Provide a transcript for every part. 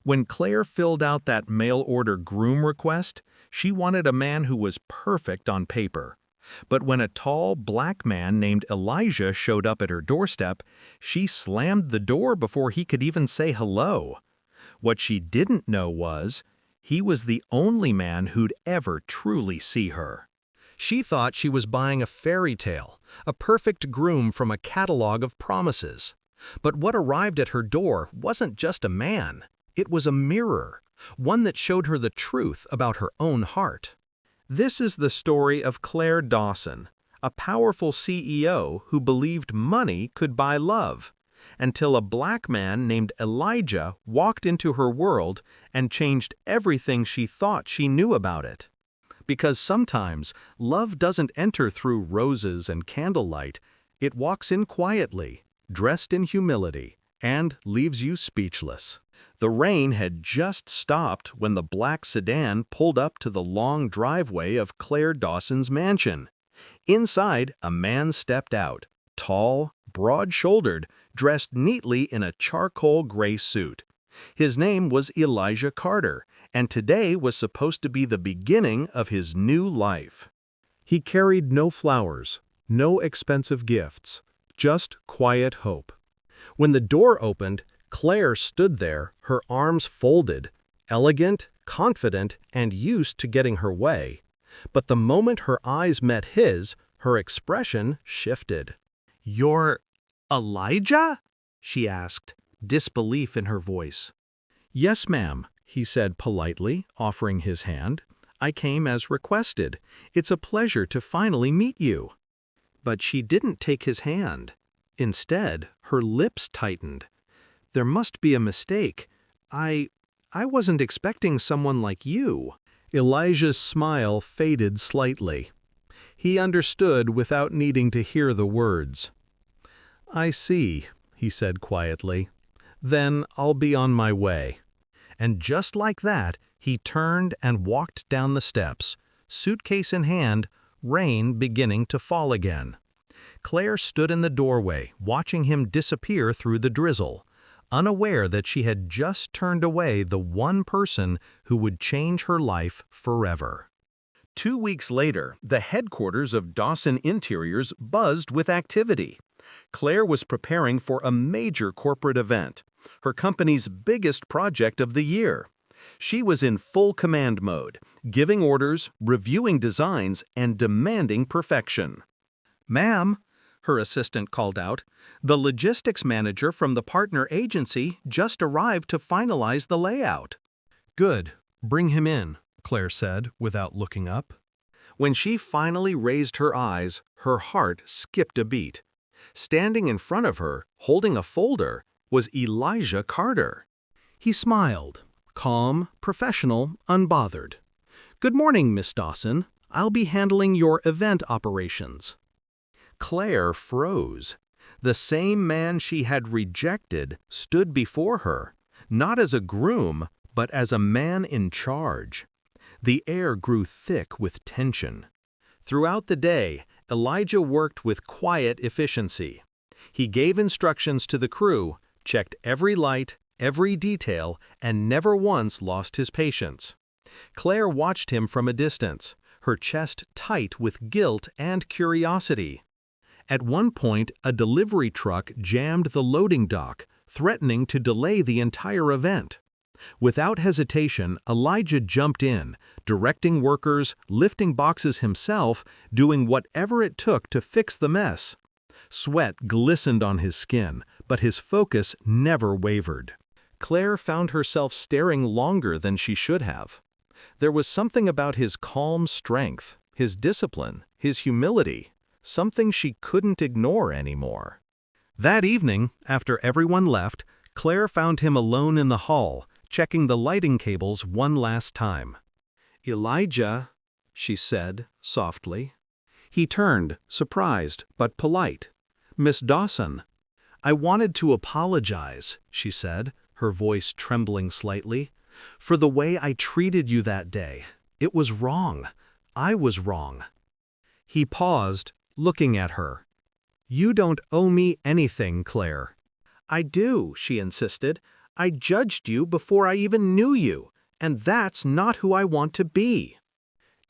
When Claire filled out that mail-order groom request, she wanted a man who was perfect on paper. But when a tall, black man named Elijah showed up at her doorstep, she slammed the door before he could even say hello. What she didn't know was, he was the only man who'd ever truly see her. She thought she was buying a fairy tale, a perfect groom from a catalog of promises. But what arrived at her door wasn't just a man. It was a mirror, one that showed her the truth about her own heart. This is the story of Claire Dawson, a powerful CEO who believed money could buy love, until a black man named Elijah walked into her world and changed everything she thought she knew about it. Because sometimes love doesn't enter through roses and candlelight, it walks in quietly, dressed in humility, and leaves you speechless. The rain had just stopped when the black sedan pulled up to the long driveway of Claire Dawson's mansion. Inside, a man stepped out, tall, broad-shouldered, dressed neatly in a charcoal gray suit. His name was Elijah Carter, and today was supposed to be the beginning of his new life. He carried no flowers, no expensive gifts, just quiet hope. When the door opened, Claire stood there, her arms folded, elegant, confident, and used to getting her way. But the moment her eyes met his, her expression shifted. "You're Elijah?" she asked, disbelief in her voice. "Yes, ma'am," he said politely, offering his hand. "I came as requested. It's a pleasure to finally meet you." But she didn't take his hand. Instead, her lips tightened. "There must be a mistake. I wasn't expecting someone like you." Elijah's smile faded slightly. He understood without needing to hear the words. "I see," he said quietly. "Then I'll be on my way." And just like that, he turned and walked down the steps, suitcase in hand, rain beginning to fall again. Claire stood in the doorway, watching him disappear through the drizzle, unaware that she had just turned away the one person who would change her life forever. 2 weeks later, the headquarters of Dawson Interiors buzzed with activity. Claire was preparing for a major corporate event, her company's biggest project of the year. She was in full command mode, giving orders, reviewing designs, and demanding perfection. "Ma'am," her assistant called out, "the logistics manager from the partner agency just arrived to finalize the layout." "Good. Bring him in," Claire said, without looking up. When she finally raised her eyes, her heart skipped a beat. Standing in front of her, holding a folder, was Elijah Carter. He smiled, calm, professional, unbothered. "Good morning, Miss Dawson. I'll be handling your event operations." Claire froze. The same man she had rejected stood before her, not as a groom, but as a man in charge. The air grew thick with tension. Throughout the day, Elijah worked with quiet efficiency. He gave instructions to the crew, checked every light, every detail, and never once lost his patience. Claire watched him from a distance, her chest tight with guilt and curiosity. At one point, a delivery truck jammed the loading dock, threatening to delay the entire event. Without hesitation, Elijah jumped in, directing workers, lifting boxes himself, doing whatever it took to fix the mess. Sweat glistened on his skin, but his focus never wavered. Claire found herself staring longer than she should have. There was something about his calm strength, his discipline, his humility, something she couldn't ignore anymore. That evening, after everyone left, Claire found him alone in the hall, checking the lighting cables one last time. "Elijah," she said softly. He turned, surprised but polite. "Miss Dawson." "I wanted to apologize," she said, her voice trembling slightly, "for the way I treated you that day. It was wrong. I was wrong." He paused, looking at her. "You don't owe me anything, Claire." "I do," she insisted. I judged you before I even knew you, and that's not who I want to be."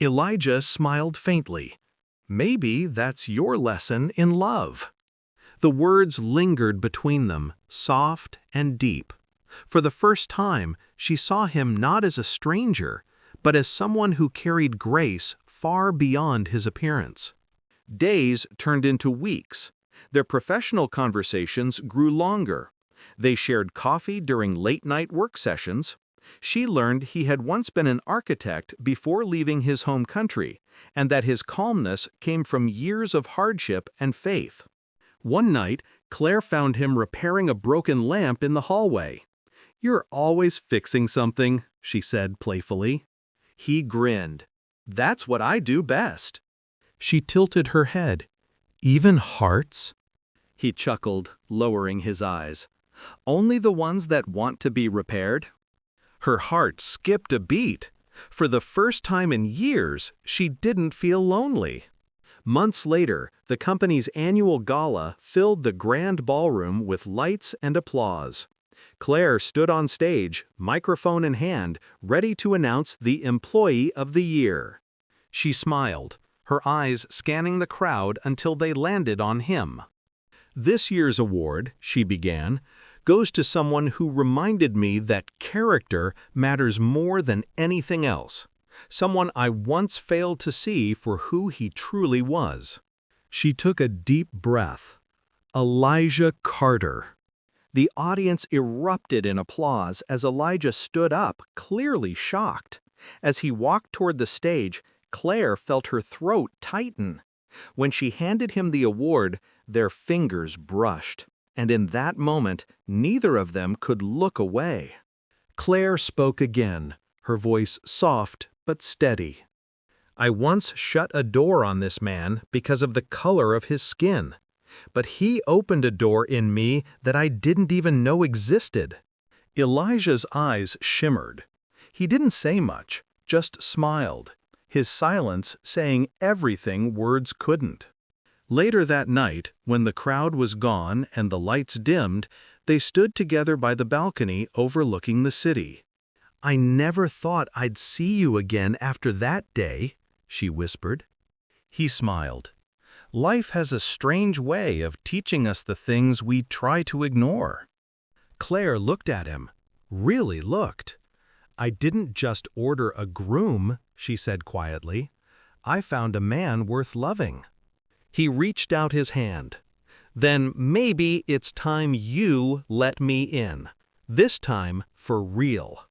Elijah smiled faintly. "Maybe that's your lesson in love." The words lingered between them, soft and deep. For the first time, she saw him not as a stranger, but as someone who carried grace far beyond his appearance. Days turned into weeks. Their professional conversations grew longer. They shared coffee during late-night work sessions. She learned he had once been an architect before leaving his home country, and that his calmness came from years of hardship and faith. One night, Claire found him repairing a broken lamp in the hallway. "You're always fixing something," she said playfully. He grinned. "That's what I do best." She tilted her head. "Even hearts?" He chuckled, lowering his eyes. "Only the ones that want to be repaired." Her heart skipped a beat. For the first time in years, she didn't feel lonely. Months later, the company's annual gala filled the grand ballroom with lights and applause. Claire stood on stage, microphone in hand, ready to announce the Employee of the Year. She smiled, her eyes scanning the crowd until they landed on him. "This year's award," she began, "goes to someone who reminded me that character matters more than anything else. Someone I once failed to see for who he truly was." She took a deep breath. Elijah Carter. The audience erupted in applause as Elijah stood up, clearly shocked. As he walked toward the stage, Claire felt her throat tighten. When she handed him the award, their fingers brushed, and in that moment, neither of them could look away. Claire spoke again, her voice soft but steady. "I once shut a door on this man because of the color of his skin. But he opened a door in me that I didn't even know existed." Elijah's eyes shimmered. He didn't say much, just smiled, his silence saying everything words couldn't. Later that night, when the crowd was gone and the lights dimmed, they stood together by the balcony overlooking the city. "I never thought I'd see you again after that day," she whispered. He smiled. "Life has a strange way of teaching us the things we try to ignore." Claire looked at him, really looked. "I didn't just order a groom," she said quietly. "I found a man worth loving." He reached out his hand. "Then maybe it's time you let me in. This time for real."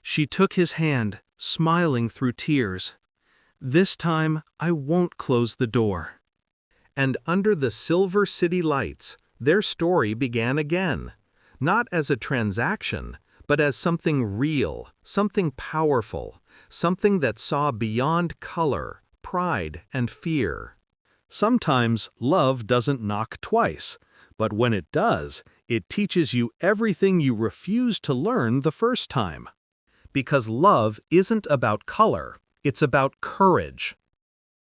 She took his hand, smiling through tears. "This time I won't close the door." And under the silver city lights, their story began again. Not as a transaction, but as something real, something powerful, something that saw beyond color, pride, and fear. Sometimes love doesn't knock twice, but when it does, it teaches you everything you refused to learn the first time. Because love isn't about color, it's about courage.